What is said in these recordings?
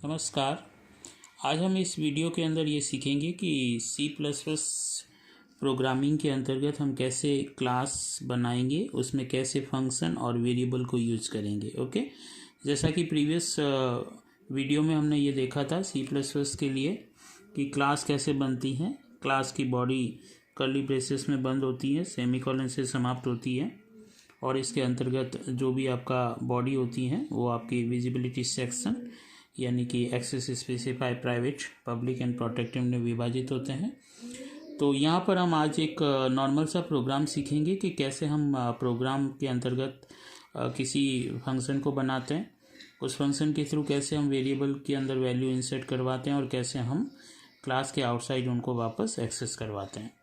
नमस्कार। आज हम इस वीडियो के अंदर ये सीखेंगे कि C++ प्रोग्रामिंग के अंतर्गत हम कैसे क्लास बनाएंगे, उसमें कैसे फंक्शन और वेरिएबल को यूज करेंगे। ओके, जैसा कि प्रीवियस वीडियो में हमने ये देखा था C++ के लिए कि क्लास कैसे बनती है। क्लास की बॉडी कर्ली ब्रेसेस में बंद होती है, सेमीकोलन से समाप्त होती है और इसके अंतर्गत जो भी आपका बॉडी होती है वो आपकी विजिबिलिटी सेक्शन यानी कि access specify, private, public and protected में विभाजित होते हैं। तो यहाँ पर हम आज एक नॉर्मल सा प्रोग्राम सीखेंगे कि कैसे हम प्रोग्राम के अंतर्गत किसी फंक्शन को बनाते हैं, उस फंक्शन के थ्रू कैसे हम वेरिएबल के अंदर वैल्यू इंसर्ट करवाते हैं और कैसे हम क्लास के आउटसाइड उनको वापस एक्सेस करवाते हैं।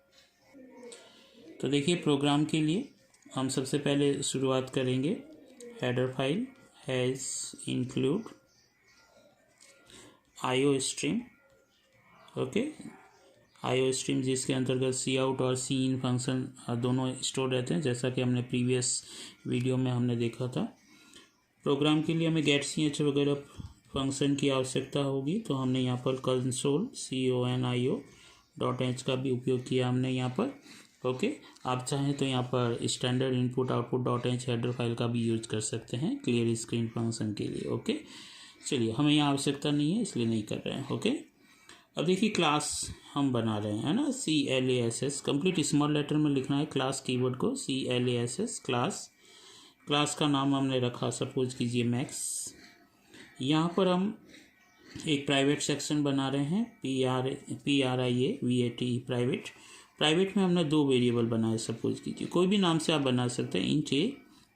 तो देखिए, प्रोग्राम के लिए हम सबसे पहले शुरुआत करेंगे। Header file has include IO stream. Okay, IO stream जिसके अंतर्गत सी आउट और सी इन फंक्शन दोनों स्टोर रहते हैं, जैसा कि हमने प्रीवियस वीडियो में हमने देखा था। प्रोग्राम के लिए हमें गेट ch वगैरह फंक्शन की आवश्यकता होगी, तो हमने यहाँ पर कंसोल conio.h का भी उपयोग किया हमने यहाँ पर। ओके, आप चाहें तो यहाँ पर स्टैंडर्ड इनपुट आउटपुट.h हेडर फाइल का भी यूज कर सकते हैं क्लियर स्क्रीन फंक्शन के लिए। ओके, चलिए, हमें यहाँ आवश्यकता नहीं है इसलिए नहीं कर रहे हैं। ओके, अब देखिए क्लास हम बना रहे हैं, है ना। CLASS कंप्लीट स्मॉल लेटर में लिखना है क्लास कीवर्ड को, CLASS क्लास। क्लास का नाम हमने रखा, सपोज कीजिए मैक्स। यहाँ पर हम एक प्राइवेट सेक्शन बना रहे हैं, PRIAVAT प्राइवेट। प्राइवेट में हमने दो वेरिएबल बनाए, सपोज कीजिए कोई भी नाम से आप बना सकते हैं, इंट A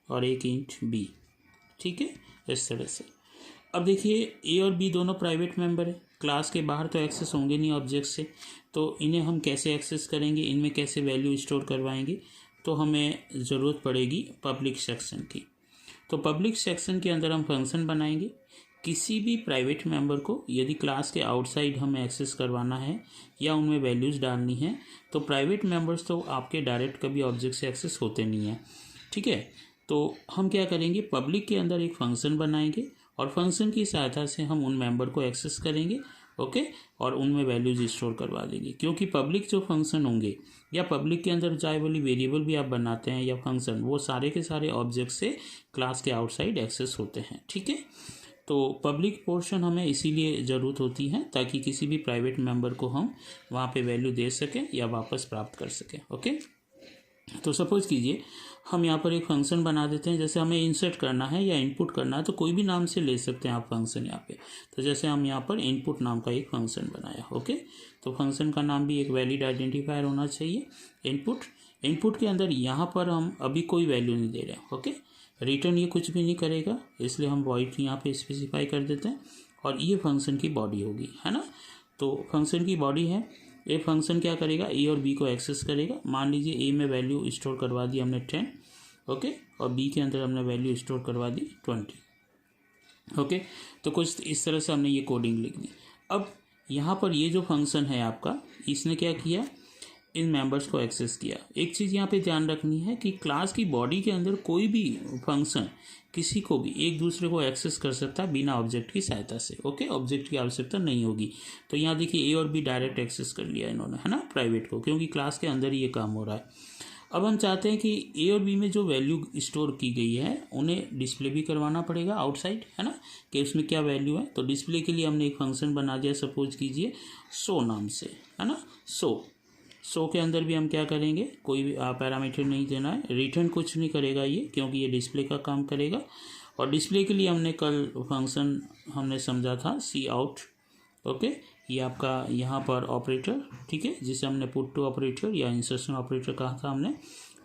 और एक इंट B। ठीक है, इस तरह से। अब देखिए, ए और बी दोनों प्राइवेट मेंबर है, क्लास के बाहर तो एक्सेस होंगे नहीं ऑब्जेक्ट से, तो इन्हें हम कैसे एक्सेस करेंगे, इनमें कैसे वैल्यू स्टोर करवाएंगे। तो हमें ज़रूरत पड़ेगी पब्लिक सेक्शन की। तो पब्लिक सेक्शन के अंदर हम फंक्शन बनाएंगे। किसी भी प्राइवेट मेंबर को यदि क्लास के आउटसाइड हमें एक्सेस करवाना है या उनमें वैल्यूज़ डालनी है, तो प्राइवेट मेंबर्स तो आपके डायरेक्ट कभी ऑब्जेक्ट से एक्सेस होते नहीं हैं। ठीक है, तो हम क्या करेंगे, पब्लिक के अंदर एक फंक्शन बनाएंगे और फंक्शन की सहायता से हम उन मेंबर को एक्सेस करेंगे। ओके, और उनमें वैल्यूज स्टोर करवा देंगे, क्योंकि पब्लिक जो फंक्शन होंगे या पब्लिक के अंदर चाहे वाली वेरिएबल भी आप बनाते हैं या फंक्शन, वो सारे के सारे ऑब्जेक्ट से क्लास के आउटसाइड एक्सेस होते हैं। ठीक है, तो पब्लिक पोर्शन हमें इसीलिए ज़रूरत होती है ताकि किसी भी प्राइवेट मेंबर को हम वहाँ पे वैल्यू दे सकें या वापस प्राप्त कर सकें। ओके, तो सपोज कीजिए हम यहाँ पर एक फंक्शन बना देते हैं, जैसे हमें इंसर्ट करना है या इनपुट करना है, तो कोई भी नाम से ले सकते हैं आप फंक्शन यहाँ पे। तो जैसे हम यहाँ पर इनपुट नाम का एक फंक्शन बनाया। ओके, तो फंक्शन का नाम भी एक वैलिड आइडेंटिफायर होना चाहिए, इनपुट के अंदर यहाँ पर हम अभी कोई वैल्यू नहीं दे रहे हैं। ओके, रिटर्न ये कुछ भी नहीं करेगा, इसलिए हम वॉइड यहाँ पे स्पेसिफाई कर देते हैं और ये फंक्शन की बॉडी होगी, है ना। तो फंक्शन की बॉडी है, ये फंक्शन क्या करेगा, ए और बी को एक्सेस करेगा। मान लीजिए ए में वैल्यू स्टोर करवा दी हमने 10, ओके, और बी के अंदर हमने वैल्यू स्टोर करवा दी 20। ओके, तो कुछ इस तरह से हमने ये कोडिंग लिख दी। अब यहाँ पर ये जो फंक्शन है आपका, इसने क्या किया, इन मेंबर्स को एक्सेस किया। एक चीज़ यहाँ पे ध्यान रखनी है कि क्लास की बॉडी के अंदर कोई भी फंक्शन किसी को भी एक दूसरे को एक्सेस कर सकता है बिना ऑब्जेक्ट की सहायता से। ओके, ऑब्जेक्ट की आवश्यकता नहीं होगी। तो यहाँ देखिए, ए और बी डायरेक्ट एक्सेस कर लिया इन्होंने, है ना, प्राइवेट को, क्योंकि क्लास के अंदर ही ये काम हो रहा है। अब हम चाहते हैं कि ए और बी में जो वैल्यू स्टोर की गई है उन्हें डिस्प्ले भी करवाना पड़ेगा आउटसाइड, है ना, कि उसमें क्या वैल्यू है। तो डिस्प्ले के लिए हमने एक फंक्शन बना दिया, सपोज कीजिए शो नाम से, है ना। शो के अंदर भी हम क्या करेंगे, कोई भी पैरामीटर नहीं देना है, रिटर्न कुछ नहीं करेगा ये, क्योंकि ये डिस्प्ले का काम करेगा। और डिस्प्ले के लिए हमने कल फंक्शन हमने समझा था सी आउट। ओके, ये आपका यहाँ पर ऑपरेटर, ठीक है, जिसे हमने पुट टू ऑपरेटर या इंसर्शन ऑपरेटर कहा था हमने।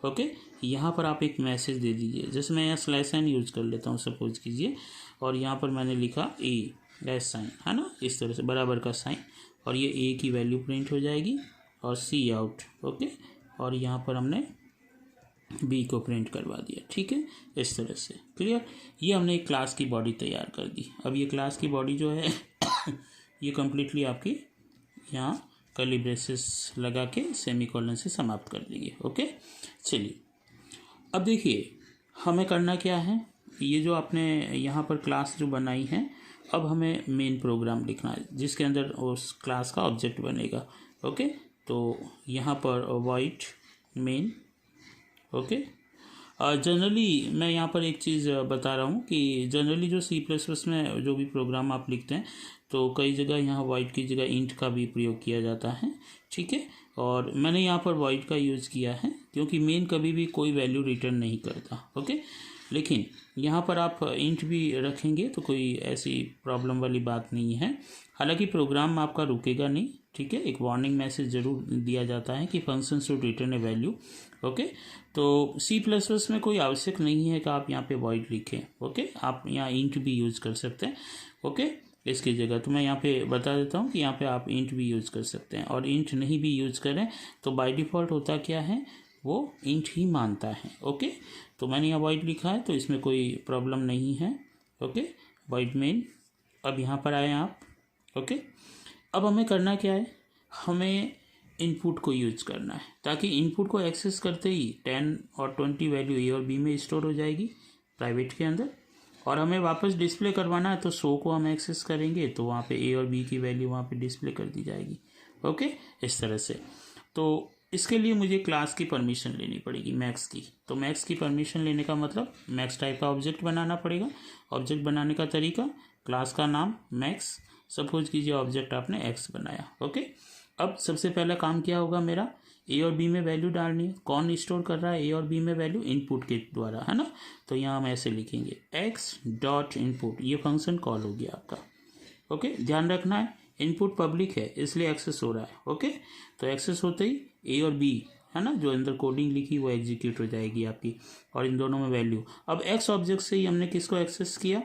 ओके, यहाँ पर आप एक मैसेज दे दीजिए, जैसे मैं यहाँ स्लैश साइन यूज कर लेता हूँ, सपोज कीजिए, और यहाँ पर मैंने लिखा ए साइन, है ना, इस तरह से बराबर का साइन, और ये ए की वैल्यू प्रिंट हो जाएगी और सी आउट। ओके, और यहाँ पर हमने बी को प्रिंट करवा दिया। ठीक है, इस तरह से क्लियर। ये हमने एक क्लास की बॉडी तैयार कर दी। अब ये क्लास की बॉडी जो है ये कम्प्लीटली आपकी यहाँ कर्ली ब्रेसेस लगा के सेमीकोलन से समाप्त कर देंगे। ओके, चलिए, अब देखिए हमें करना क्या है, ये जो आपने यहाँ पर क्लास जो बनाई है अब हमें मेन प्रोग्राम लिखना है जिसके अंदर उस क्लास का ऑब्जेक्ट बनेगा। ओके, तो यहाँ पर वॉइड मेन। ओके, जनरली मैं यहाँ पर एक चीज़ बता रहा हूँ कि जनरली जो C++ में जो भी प्रोग्राम आप लिखते हैं तो कई जगह यहाँ वॉइड की जगह इंट का भी प्रयोग किया जाता है। ठीक है, और मैंने यहाँ पर वॉइड का यूज़ किया है क्योंकि मेन कभी भी कोई वैल्यू रिटर्न नहीं करता। ओके, लेकिन यहाँ पर आप इंट भी रखेंगे तो कोई ऐसी प्रॉब्लम वाली बात नहीं है। हालांकि प्रोग्राम आपका रुकेगा नहीं। ठीक है, एक वार्निंग मैसेज ज़रूर दिया जाता है कि function should return A value. Okay, तो C++ में कोई आवश्यक नहीं है कि आप यहाँ पे वॉइड लिखें। ओके, आप यहाँ इंट भी यूज़ कर सकते हैं। ओके, इसकी जगह तो मैं यहाँ पे बता देता हूँ कि यहाँ पे आप इंट भी यूज़ कर सकते हैं, और इंट नहीं भी यूज़ करें तो बाय डिफ़ॉल्ट होता क्या है, वो इंट ही मानता है। ओके, तो मैंने यहाँ वॉइड लिखा है तो इसमें कोई प्रॉब्लम नहीं है। Okay, void main. अब यहाँ पर आए आप। ओके, अब हमें करना क्या है, हमें इनपुट को यूज करना है ताकि इनपुट को एक्सेस करते ही 10 और 20 वैल्यू ए और बी में स्टोर हो जाएगी प्राइवेट के अंदर, और हमें वापस डिस्प्ले करवाना है तो 100 को हम एक्सेस करेंगे तो वहाँ पे ए और बी की वैल्यू वहाँ पे डिस्प्ले कर दी जाएगी। ओके, इस तरह से। तो इसके लिए मुझे क्लास की परमिशन लेनी पड़ेगी, मैक्स की। तो मैक्स की परमिशन लेने का मतलब मैक्स टाइप का ऑब्जेक्ट बनाना पड़ेगा। ऑब्जेक्ट बनाने का तरीका, क्लास का नाम मैक्स, सपोज कीजिए ऑब्जेक्ट आपने एक्स बनाया। ओके, अब सबसे पहला काम क्या होगा मेरा, ए और बी में वैल्यू डालनी है। कौन स्टोर कर रहा है ए और बी में वैल्यू, इनपुट के द्वारा, है ना। तो यहाँ हम ऐसे लिखेंगे एक्स डॉट इनपुट, ये फंक्शन कॉल हो गया आपका। ओके, ध्यान रखना है इनपुट पब्लिक है इसलिए एक्सेस हो रहा है। ओके, तो एक्सेस होते ही ए और बी, है ना, जो अंदर कोडिंग लिखी वो एग्जीक्यूट हो जाएगी आपकी, और इन दोनों में वैल्यू। अब एक्स ऑब्जेक्ट से ही हमने किसको एक्सेस किया,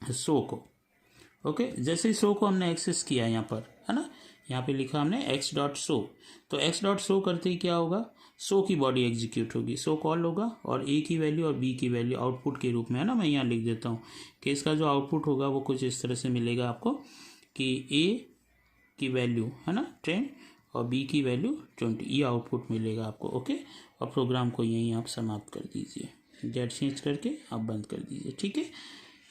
100 को। ओके, जैसे ही 100 को हमने एक्सेस किया यहाँ पर, है ना, यहाँ पे लिखा हमने एक्स डॉट शो, तो एक्स डॉट शो करते ही क्या होगा, 100 की बॉडी एग्जीक्यूट होगी, 100 कॉल होगा, और ए की वैल्यू और बी की वैल्यू आउटपुट के रूप में, है ना, मैं यहाँ लिख देता हूँ कि इसका जो आउटपुट होगा वो कुछ इस तरह से मिलेगा आपको कि ए की वैल्यू, है ना, 10 और बी की वैल्यू 20, ये आउटपुट मिलेगा आपको। ओके, और प्रोग्राम को यहीं आप समाप्त कर दीजिए, जेड चेंज करके आप बंद कर दीजिए। ठीक है,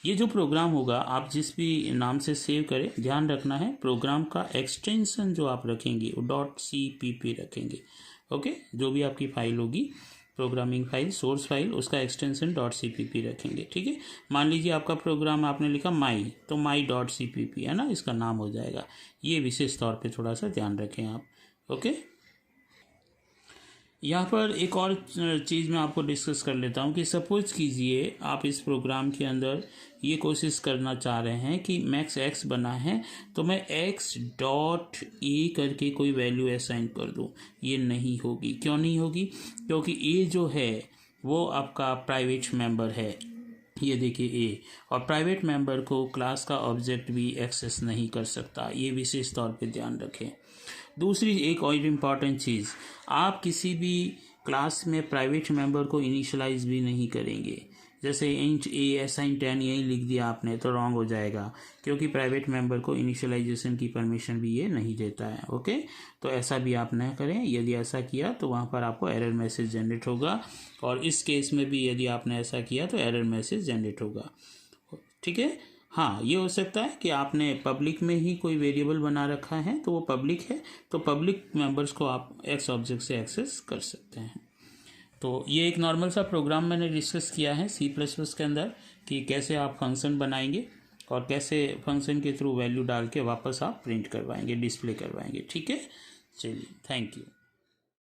ये जो प्रोग्राम होगा आप जिस भी नाम से सेव करें, ध्यान रखना है प्रोग्राम का एक्सटेंशन जो आप रखेंगे वो .cpp रखेंगे। ओके, जो भी आपकी फाइल होगी प्रोग्रामिंग फाइल, सोर्स फाइल, उसका एक्सटेंशन .cpp रखेंगे। ठीक है, मान लीजिए आपका प्रोग्राम आपने लिखा माई, तो my.cpp, है ना, इसका नाम हो जाएगा। ये विशेष तौर पे थोड़ा सा ध्यान रखें आप। ओके, यहाँ पर एक और चीज़ मैं आपको डिस्कस कर लेता हूँ कि सपोज कीजिए आप इस प्रोग्राम के अंदर ये कोशिश करना चाह रहे हैं कि मैक्स एक्स बना है तो मैं एक्स डॉट ए करके कोई वैल्यू असाइन कर दूँ, ये नहीं होगी। क्यों नहीं होगी, क्योंकि ए जो है वो आपका प्राइवेट मेंबर है, ये देखिए ए, और प्राइवेट मेंबर को क्लास का ऑब्जेक्ट भी एक्सेस नहीं कर सकता, ये विशेष तौर पे ध्यान रखें। दूसरी एक और इम्पॉर्टेंट चीज़, आप किसी भी क्लास में प्राइवेट मेंबर को इनिशियलाइज भी नहीं करेंगे। जैसे इंट ए असाइन 10 यही लिख दिया आपने तो रॉन्ग हो जाएगा, क्योंकि प्राइवेट मेंबर को इनिशियलाइजेशन की परमिशन भी ये नहीं देता है। ओके, तो ऐसा भी आप न करें, यदि ऐसा किया तो वहाँ पर आपको एरर मैसेज जनरेट होगा, और इस केस में भी यदि आपने ऐसा किया तो एरर मैसेज जनरेट होगा। ठीक है, हाँ, ये हो सकता है कि आपने पब्लिक में ही कोई वेरिएबल बना रखा है तो वो पब्लिक है, तो पब्लिक मेंबर्स को आप एक्स ऑब्जेक्ट से एक्सेस कर सकते हैं। तो ये एक नॉर्मल सा प्रोग्राम मैंने डिस्कस किया है C++ के अंदर कि कैसे आप फंक्शन बनाएंगे और कैसे फंक्शन के थ्रू वैल्यू डाल के वापस आप प्रिंट करवाएंगे, डिस्प्ले करवाएंगे। ठीक है, चलिए, थैंक यू।